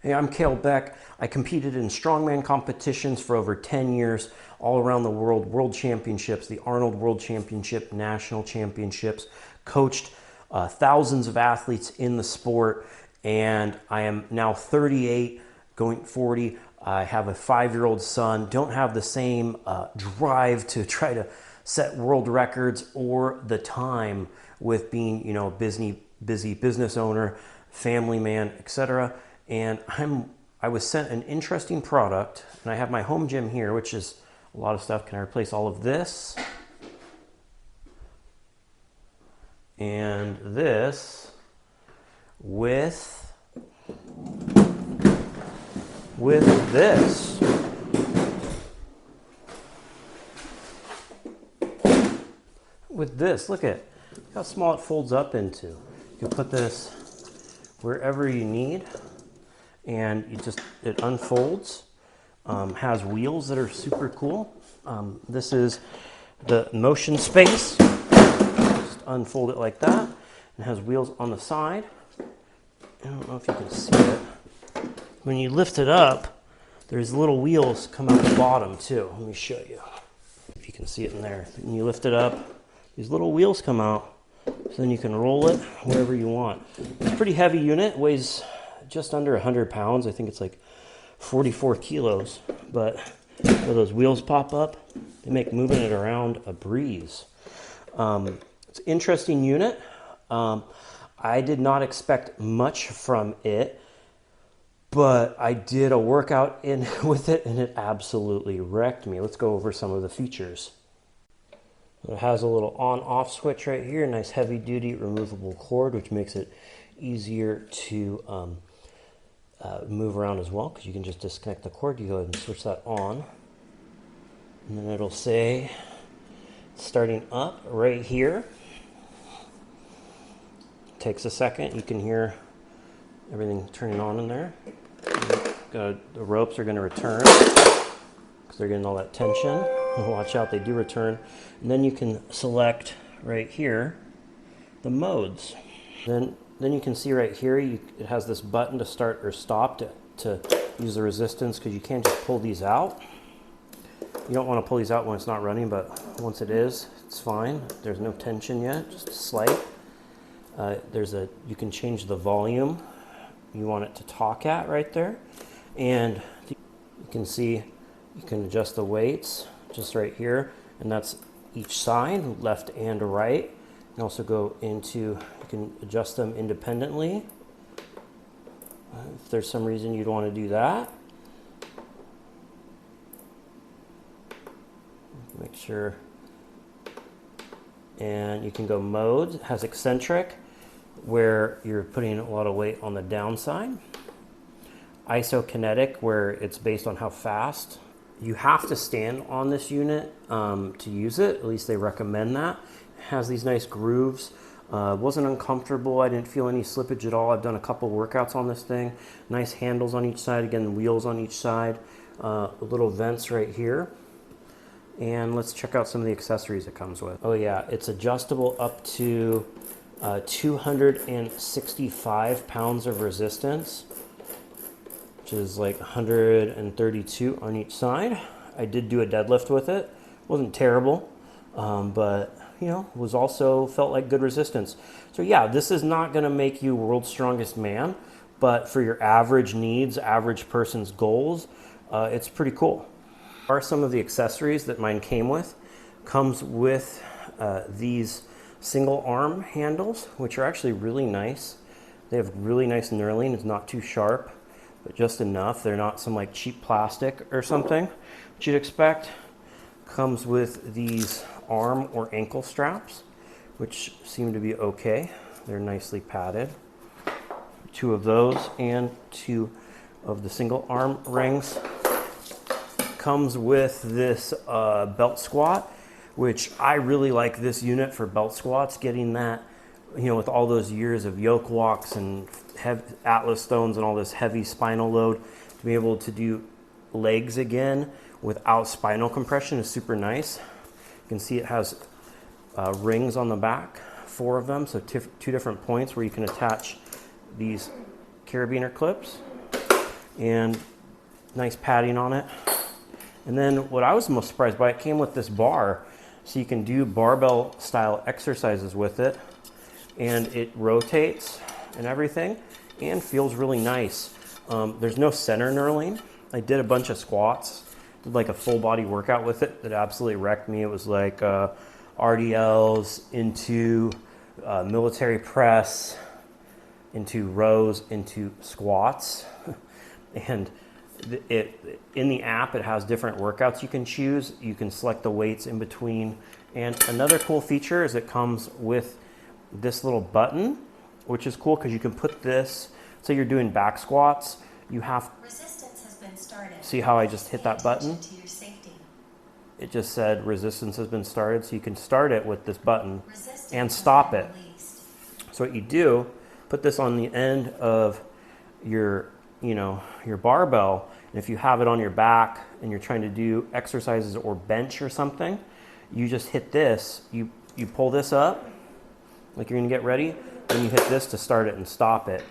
Hey, I'm Kalle Beck. I competed in strongman competitions for over 10 years all around the world, world championships, the Arnold World Championship, national championships, coached thousands of athletes in the sport, and I am now 38, going 40. I have a 5-year-old son, don't have the same drive to try to set world records or the time with being, busy business owner, family man, etc. And I was sent an interesting product, and I have my home gym here, which is a lot of stuff. Can I replace all of this? And this with this. With this, look at how small it folds up into. You can put this wherever you need, and it unfolds. Has wheels that are super cool. This is the motion space. Just unfold it like that. It has wheels on the side. I don't know if you can see it. When you lift it up, there's little wheels come out the bottom too. Let me show you if you can see it in there. When you lift it up, these little wheels come out, so then you can roll it wherever you want. It's a pretty heavy unit, weighs just under 100 pounds. I think it's like 44 kilos, but where those wheels pop up, they make moving it around a breeze. It's an interesting unit. I did not expect much from it, but I did a workout with it, and it absolutely wrecked me. Let's go over some of the features. It has a little on-off switch right here, nice heavy-duty removable cord, which makes it easier to move around as well, because you can just disconnect the cord. You go ahead and switch that on, and then it'll say starting up right here. Takes a second. You can hear everything turning on in there. The ropes are going to return because they're getting all that tension. Watch out, they do return. And then you can select right here the modes. Then you can see right here, it has this button to start or stop to use the resistance, because you can't just pull these out. You don't want to pull these out when it's not running, but once it is, it's fine. There's no tension yet, just slight. You can change the volume you want it to talk at right there. And you can see, you can adjust the weights just right here, and that's each side, left and right. You can also go into, you can adjust them independently. If there's some reason you'd want to do that. Make sure. And you can go modes. It has eccentric, where you're putting a lot of weight on the downside. Isokinetic, where it's based on how fast. You have to stand on this unit to use it. At least they recommend that. It has these nice grooves. Wasn't uncomfortable. I didn't feel any slippage at all. I've done a couple workouts on this thing. Nice handles on each side. Again, wheels on each side. Little vents right here. And let's check out some of the accessories it comes with. Oh yeah, it's adjustable up to 265 pounds of resistance, which is like 132 on each side. I did do a deadlift with it. Wasn't terrible, but was also felt like good resistance. So yeah, this is not gonna make you world's strongest man, but for your average needs, average person's goals, it's pretty cool. Are some of the accessories that mine came with. Comes with these single arm handles, which are actually really nice. They have really nice knurling. It's not too sharp, but just enough. They're not some like cheap plastic or something, which you'd expect. Comes with these arm or ankle straps, which seem to be okay. They're nicely padded. 2 of those and 2 of the single arm rings. Comes with this belt squat, which I really like this unit for belt squats. Getting that, with all those years of yoke walks and Atlas stones and all this heavy spinal load, to be able to do legs again without spinal compression is super nice. You can see it has rings on the back, 4 of them, so 2 different points where you can attach these carabiner clips. and nice padding on it. And then what I was most surprised by, it came with this bar, so you can do barbell style exercises with it, and it rotates and everything and feels really nice. There's no center knurling. I did a bunch of squats, did like a full body workout with it that absolutely wrecked me. It was like RDLs into military press, into rows, into squats. And in the app, it has different workouts you can choose. You can select the weights in between. And another cool feature is it comes with this little button, which is cool because you can put this, say you're doing back squats, you have, resistance has been started. See how I just hit that button? To your safety. It just said resistance has been started, so you can start it with this button Resistance and stop it. released. So what you do, put this on the end of your barbell, and if you have it on your back and you're trying to do exercises or bench or something, you just hit this, you pull this up, like you're gonna get ready, then you hit this to start it and stop it,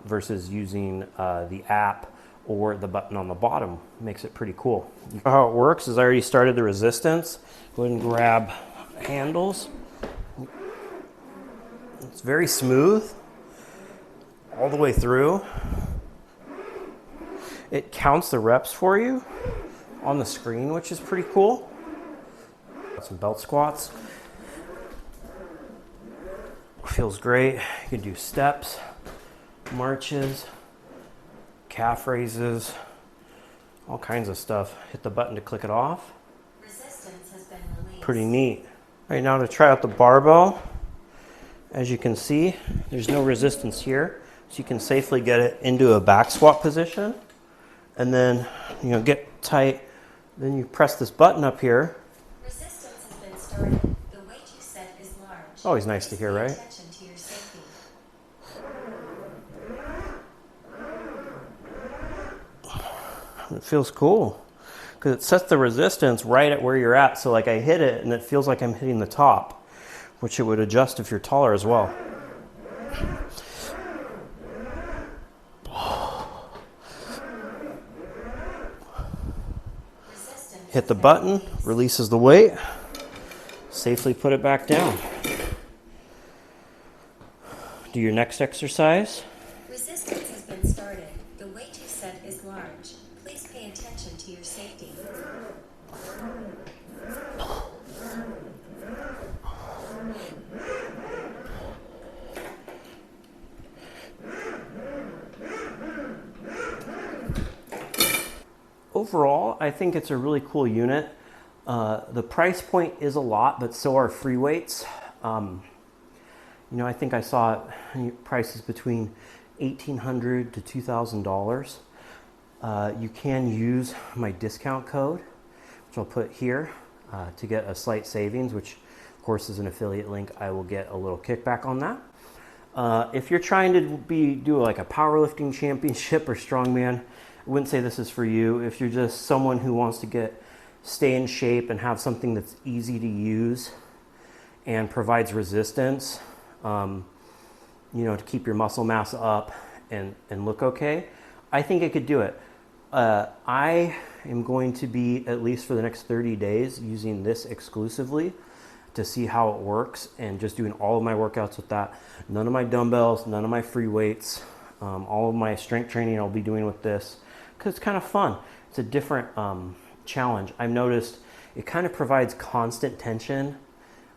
versus using the app or the button on the bottom. Makes it pretty cool. How it works is I already started the resistance. Go ahead and grab handles. It's very smooth all the way through. It counts the reps for you on the screen, which is pretty cool. Got some belt squats. Feels great. You can do steps, marches, calf raises, all kinds of stuff. Hit the button to click it off. Resistance has been released. Pretty neat. All right, now to try out the barbell. As you can see, there's no resistance here, so you can safely get it into a back squat position. And then, get tight. Then you press this button up here. Resistance has been started. The weight you set is large. Always nice to hear, right? Attention to your safety. It feels cool because it sets the resistance right at where you're at. So like I hit it and it feels like I'm hitting the top, which it would adjust if you're taller as well. Hit the button, releases the weight, safely put it back down. Do your next exercise. Resistance has been started. The weight you set is large. Please pay attention to your safety. Overall, I think it's a really cool unit. The price point is a lot, but so are free weights. I think I saw prices between $1,800 to $2,000. You can use my discount code, which I'll put here, to get a slight savings, which of course is an affiliate link. I will get a little kickback on that. If you're trying to do like a powerlifting championship or strongman, I wouldn't say this is for you. If you're just someone who wants to stay in shape and have something that's easy to use and provides resistance, to keep your muscle mass up and look okay, I think it could do it. I am going to be, at least for the next 30 days, using this exclusively to see how it works and just doing all of my workouts with that. None of my dumbbells, none of my free weights, all of my strength training I'll be doing with this because it's kind of fun. It's a different challenge. I've noticed it kind of provides constant tension.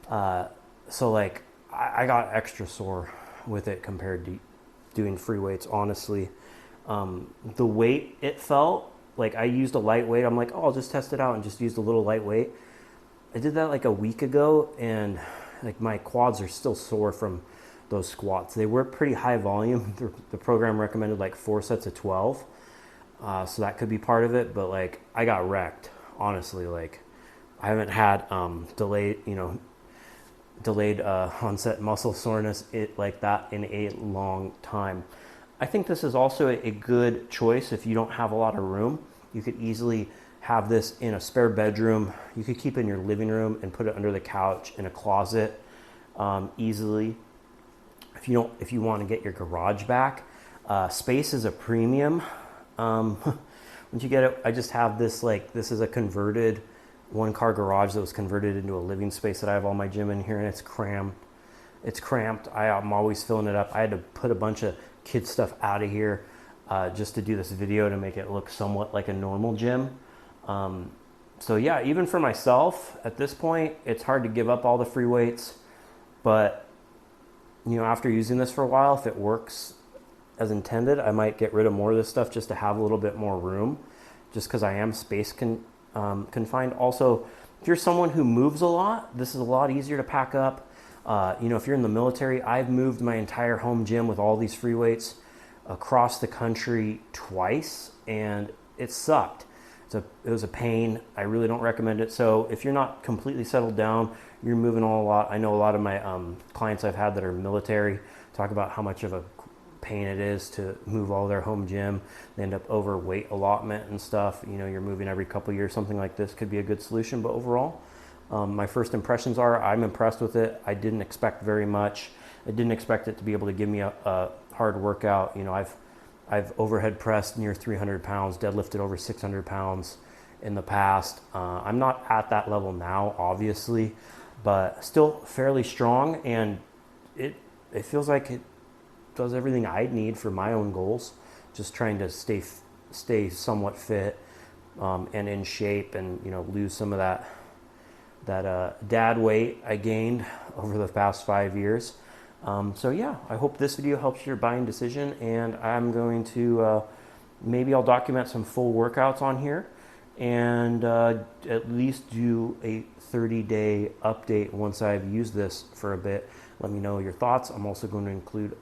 So like I got extra sore with it compared to doing free weights, honestly. The weight it felt, like I used a lightweight. I'm like, I'll just test it out and just used a little lightweight. I did that like a week ago and like my quads are still sore from those squats. They were pretty high volume. The program recommended like 4 sets of 12. So that could be part of it, but like I got wrecked, honestly. Like I haven't had delayed onset muscle soreness like that in a long time. I think this is also a good choice if you don't have a lot of room. You could easily have this in a spare bedroom. You could keep it in your living room and put it under the couch in a closet easily. If you want to get your garage back, space is a premium. Once you get it, I just have this, like, this is a converted one-car garage that was converted into a living space that I have all my gym in here, and it's crammed. It's cramped. I'm always filling it up. I had to put a bunch of kid stuff out of here just to do this video to make it look somewhat like a normal gym. So yeah, even for myself at this point, it's hard to give up all the free weights, but you know, after using this for a while, if it works as intended, I might get rid of more of this stuff just to have a little bit more room, just because I am space confined. Also, if you're someone who moves a lot, this is a lot easier to pack up. You know, if you're in the military, I've moved my entire home gym with all these free weights across the country twice, and it sucked. It was a pain. I really don't recommend it. So if you're not completely settled down, you're moving a lot. I know a lot of my clients I've had that are military talk about how much of a pain it is to move all their home gym. They end up overweight allotment and stuff. You know, you're moving every couple years. Something like this could be a good solution. But overall, my first impressions are I'm impressed with it. I didn't expect very much. I didn't expect it to be able to give me a hard workout. You know, I've overhead pressed near 300 pounds, deadlifted over 600 pounds in the past. I'm not at that level now, obviously, but still fairly strong, and it feels like it does everything I'd need for my own goals. Just trying to stay somewhat fit and in shape, and you know, lose some of that dad weight I gained over the past 5 years. So yeah, I hope this video helps your buying decision, and I'm going to maybe I'll document some full workouts on here, and at least do a 30-day update once I've used this for a bit. Let me know your thoughts. I'm also going to include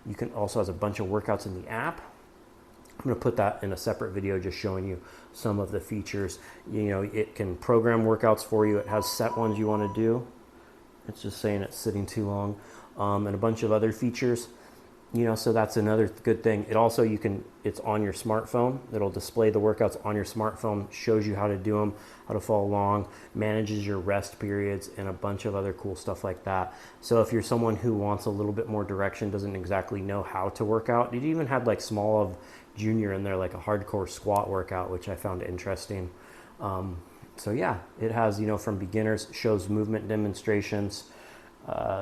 you can also has a bunch of workouts in the app. I'm going to put that in a separate video, just showing you some of the features. You know, it can program workouts for you. It has set ones you want to do. It's just saying it's sitting too long, and a bunch of other features. You know, so that's another good thing. It also, it's on your smartphone. It'll display the workouts on your smartphone, shows you how to do them, how to follow along, manages your rest periods, and a bunch of other cool stuff like that. So if you're someone who wants a little bit more direction, doesn't exactly know how to work out, it even had like small of junior in there, like a hardcore squat workout, which I found interesting. So yeah, it has, you know, from beginners, shows movement demonstrations,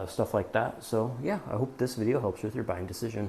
stuff like that. So yeah, I hope this video helps with your buying decision.